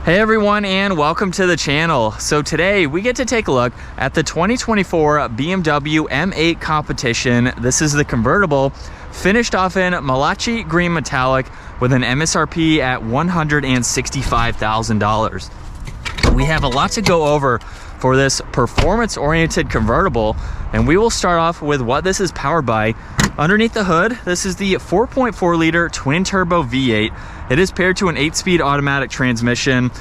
Hey everyone, and welcome to the channel. So today we get to take a look at the 2024 BMW M8 Competition. This is the convertible, finished off in Malachite Green Metallic with an MSRP at $165,000. We have a lot to go over for this performance-oriented convertible, and we will start off with what this is powered by. Underneath the hood, this is the 4.4 liter twin turbo V8. It is paired to an 8-speed automatic transmission.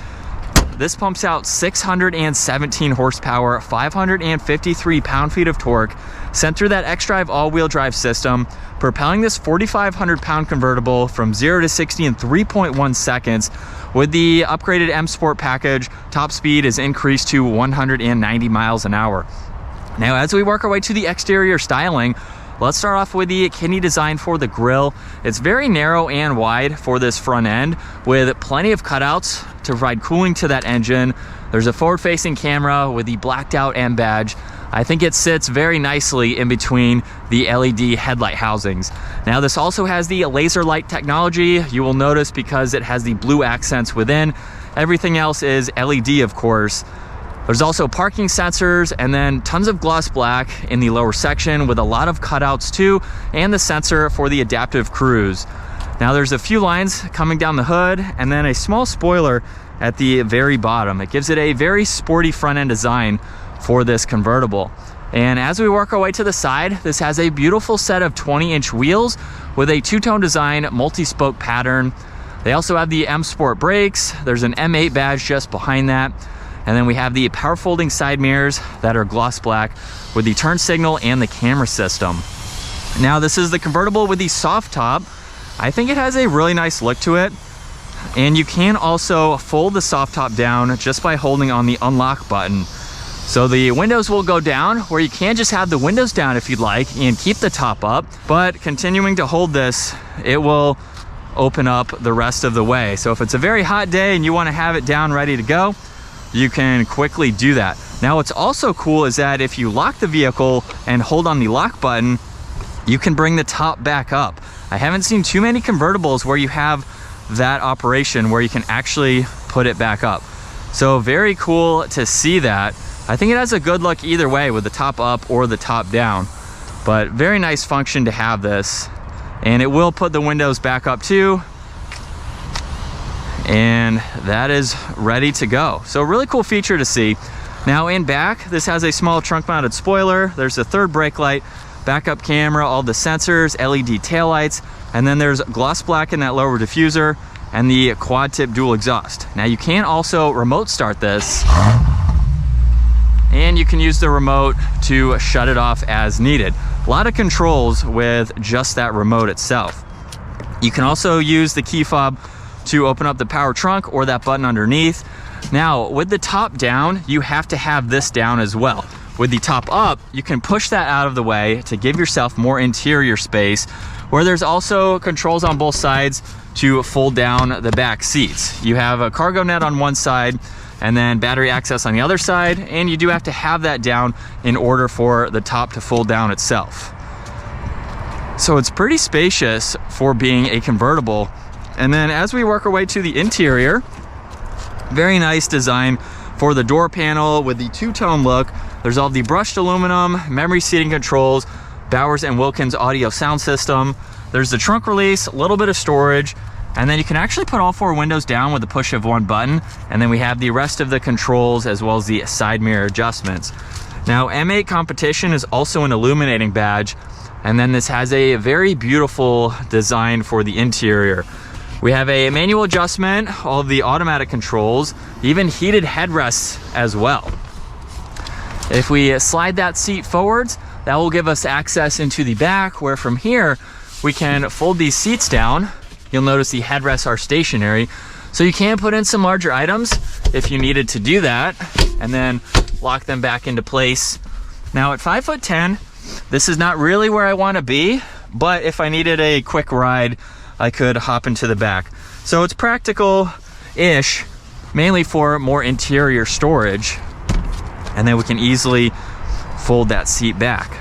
This pumps out 617 horsepower, 553 pound-feet of torque, sent through that xDrive all-wheel drive system, propelling this 4,500 pound convertible from 0 to 60 in 3.1 seconds. With the upgraded M Sport package, top speed is increased to 190 miles an hour. Now, as we work our way to the exterior styling, let's start off with the kidney design for the grille. It's very narrow and wide for this front end, with plenty of cutouts to provide cooling to that engine. There's a forward-facing camera with the blacked out M badge. I think it sits very nicely in between the LED headlight housings. Now, this also has the laser light technology. You will notice because it has the blue accents within. Everything else is LED, of course. There's also parking sensors, and then tons of gloss black in the lower section with a lot of cutouts too, and the sensor for the adaptive cruise. Now, there's a few lines coming down the hood and then a small spoiler at the very bottom. It gives it a very sporty front end design for this convertible. And as we work our way to the side, this has a beautiful set of 20-inch wheels with a two-tone design multi-spoke pattern. They also have the M Sport brakes. There's an M8 badge just behind that. And then we have the power folding side mirrors that are gloss black with the turn signal and the camera system. Now, this is the convertible with the soft top. I think it has a really nice look to it. And you can also fold the soft top down just by holding on the unlock button. So the windows will go down, where you can just have the windows down if you'd like and keep the top up. But continuing to hold this, it will open up the rest of the way. So if it's a very hot day and you want to have it down ready to go, you can quickly do that. Now, what's also cool is that if you lock the vehicle and hold on the lock button, you can bring the top back up. I haven't seen too many convertibles where you have that operation where you can actually put it back up. So very cool to see that. I think it has a good look either way, with the top up or the top down, but very nice function to have this. And it will put the windows back up too. And that is ready to go. So really cool feature to see. Now, in back, this has a small trunk mounted spoiler. There's a third brake light, backup camera, all the sensors, LED taillights, and then there's gloss black in that lower diffuser and the quad tip dual exhaust. Now, you can also remote start this, and you can use the remote to shut it off as needed. A lot of controls with just that remote itself. You can also use the key fob to open up the power trunk or that button underneath. Now, with the top down, you have to have this down as well. With the top up, you can push that out of the way to give yourself more interior space, where there's also controls on both sides to fold down the back seats. You have a cargo net on one side and then battery access on the other side, and you do have to have that down in order for the top to fold down itself. So it's pretty spacious for being a convertible. And then as we work our way to the interior, very nice design for the door panel with the two-tone look. There's all the brushed aluminum, memory seating controls, Bowers & Wilkins audio sound system. There's the trunk release, a little bit of storage, and then you can actually put all four windows down with the push of one button. And then we have the rest of the controls as well as the side mirror adjustments. Now, M8 Competition is also an illuminating badge. And then this has a very beautiful design for the interior. We have a manual adjustment, all of the automatic controls, even heated headrests as well. If we slide that seat forwards, that will give us access into the back, where from here we can fold these seats down. You'll notice the headrests are stationary, so you can put in some larger items if you needed to do that, and then lock them back into place. Now, at 5'10", this is not really where I want to be, but if I needed a quick ride, I could hop into the back. So it's practical-ish, mainly for more interior storage, and then we can easily fold that seat back.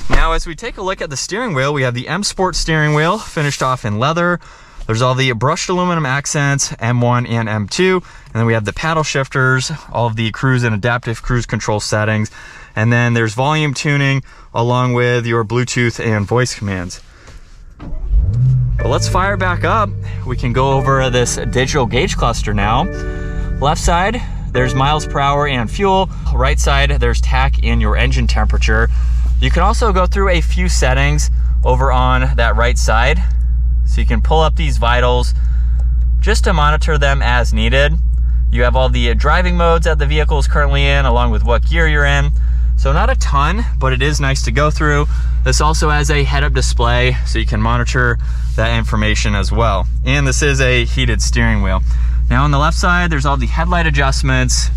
Now, as we take a look at the steering wheel, we have the M Sport steering wheel finished off in leather. There's all the brushed aluminum accents, M1 and M2. And then we have the paddle shifters, all of the cruise and adaptive cruise control settings. And then there's volume tuning along with your Bluetooth and voice commands. But let's fire back up. We can go over this digital gauge cluster now. Left side, there's miles per hour and fuel. Right side, there's tach and your engine temperature. You can also go through a few settings over on that right side. So you can pull up these vitals just to monitor them as needed. You have all the driving modes that the vehicle is currently in, along with what gear you're in. So not a ton, but it is nice to go through. This also has a head-up display, so you can monitor that information as well. And this is a heated steering wheel. Now on the left side, there's all the headlight adjustments.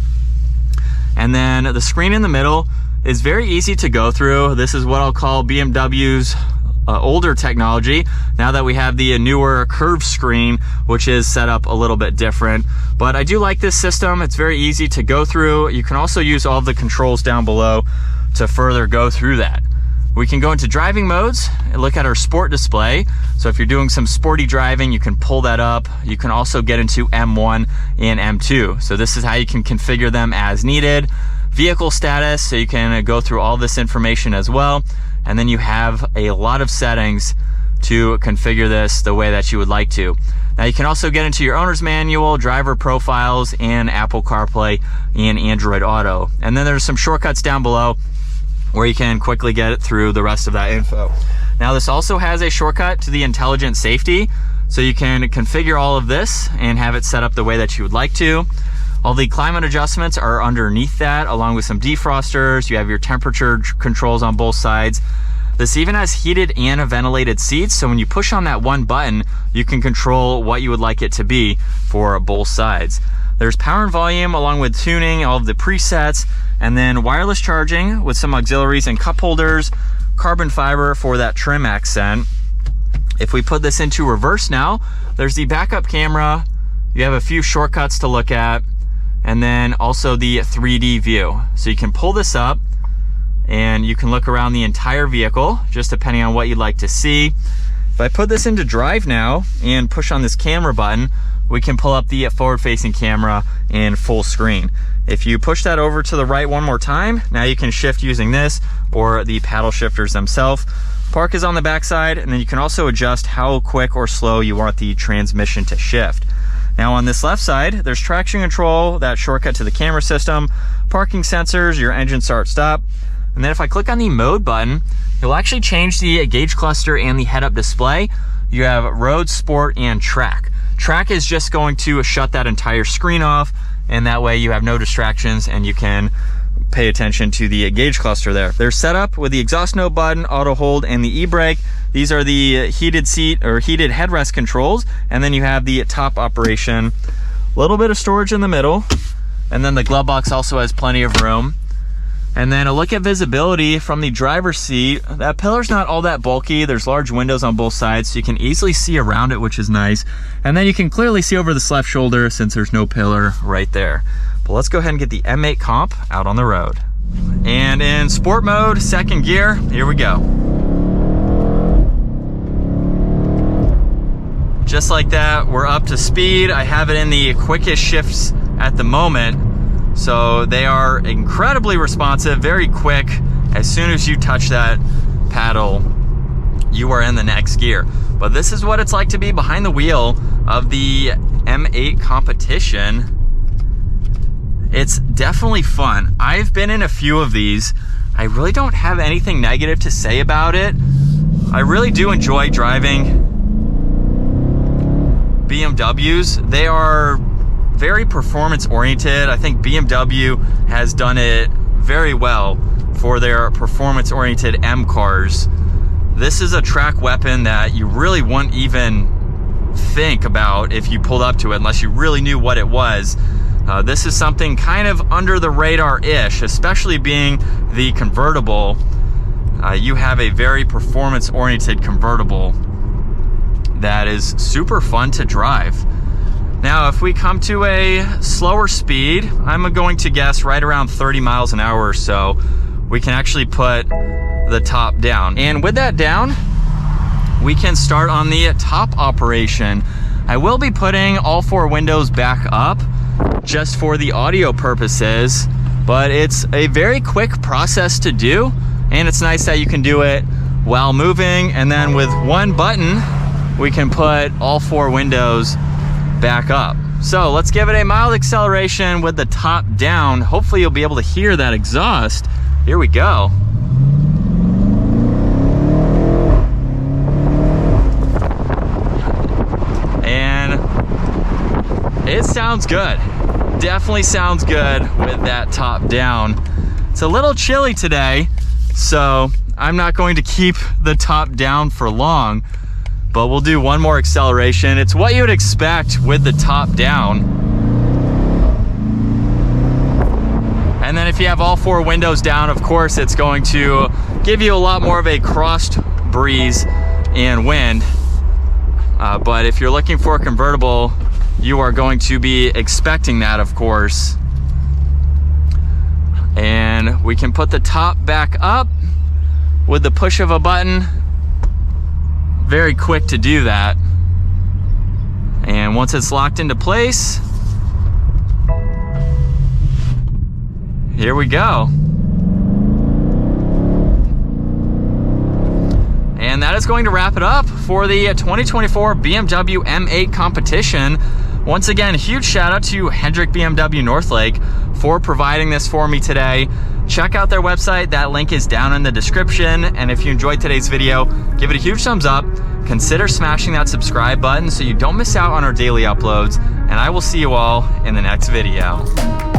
And then the screen in the middle is very easy to go through. This is what I'll call BMW's older technology, now that we have the newer curved screen, which is set up a little bit different. But I do like this system. It's very easy to go through. You can also use all of the controls down below to further go through that. We can go into driving modes and look at our sport display. So if you're doing some sporty driving, you can pull that up. You can also get into M1 and M2. So this is how you can configure them as needed. Vehicle status, so you can go through all this information as well. And then you have a lot of settings to configure this the way that you would like to. Now you can also get into your owner's manual, driver profiles, and Apple CarPlay and Android Auto. And then there's some shortcuts down below where you can quickly get it through the rest of that info. Now this also has a shortcut to the intelligent safety, so you can configure all of this and have it set up the way that you would like to. All the climate adjustments are underneath that, along with some defrosters. You have your temperature controls on both sides. This even has heated and ventilated seats, so when you push on that one button, you can control what you would like it to be for both sides. There's power and volume along with tuning, all of the presets, and then wireless charging with some auxiliaries and cup holders, carbon fiber for that trim accent. If we put this into reverse now, there's the backup camera. You have a few shortcuts to look at, and then also the 3D view. So you can pull this up and you can look around the entire vehicle, just depending on what you'd like to see. If I put this into drive now and push on this camera button, we can pull up the forward-facing camera in full screen. If you push that over to the right one more time, now you can shift using this or the paddle shifters themselves. Park is on the back side, and then you can also adjust how quick or slow you want the transmission to shift. Now on this left side, there's traction control, that shortcut to the camera system, parking sensors, your engine start stop. And then if I click on the mode button, you'll actually change the gauge cluster and the head-up display. You have road, sport, and track. Track is just going to shut that entire screen off, and that way you have no distractions and you can pay attention to the gauge cluster there. They're set up with the exhaust note button, auto hold, and the e-brake. These are the heated seat or heated headrest controls, and then you have the top operation. A little bit of storage in the middle, and then the glove box also has plenty of room. And then a look at visibility from the driver's seat. That pillar's not all that bulky. There's large windows on both sides, so you can easily see around it, which is nice. And then you can clearly see over this left shoulder since there's no pillar right there. But let's go ahead and get the M8 Comp out on the road. And in sport mode, second gear, here we go. Just like that, we're up to speed. I have it in the quickest shifts at the moment. So they are incredibly responsive, very quick. As soon as you touch that paddle, you are in the next gear. But this is what it's like to be behind the wheel of the M8 Competition. It's definitely fun. I've been in a few of these. I really don't have anything negative to say about it. I really do enjoy driving BMWs. They are very performance oriented. I think BMW has done it very well for their performance oriented M cars. This is a track weapon that you really wouldn't even think about if you pulled up to it unless you really knew what it was. This is something kind of under the radar-ish, especially being the convertible. You have a very performance oriented convertible that is super fun to drive. Now, if we come to a slower speed, I'm going to guess right around 30 miles an hour or so, we can actually put the top down. And with that down, we can start on the top operation. I will be putting all 4 windows back up just for the audio purposes, but it's a very quick process to do, and it's nice that you can do it while moving, and then with one button we can put all 4 windows back up. So let's give it a mild acceleration with the top down. Hopefully you'll be able to hear that exhaust. Here we go. And it sounds good. Definitely sounds good with that top down. It's a little chilly today, so I'm not going to keep the top down for long, but we'll do one more acceleration. It's what you would expect with the top down. And then if you have all 4 windows down, of course, it's going to give you a lot more of a crossed breeze and wind. But if you're looking for a convertible, you are going to be expecting that, of course. And we can put the top back up with the push of a button. Very quick to do that. And once it's locked into place, here we go. And that is going to wrap it up for the 2024 BMW M8 Competition. Once again, huge shout out to Hendrick BMW Northlake for providing this for me today. Check out their website. That link is down in the description. And if you enjoyed today's video, give it a huge thumbs up. Consider smashing that subscribe button so you don't miss out on our daily uploads. And I will see you all in the next video.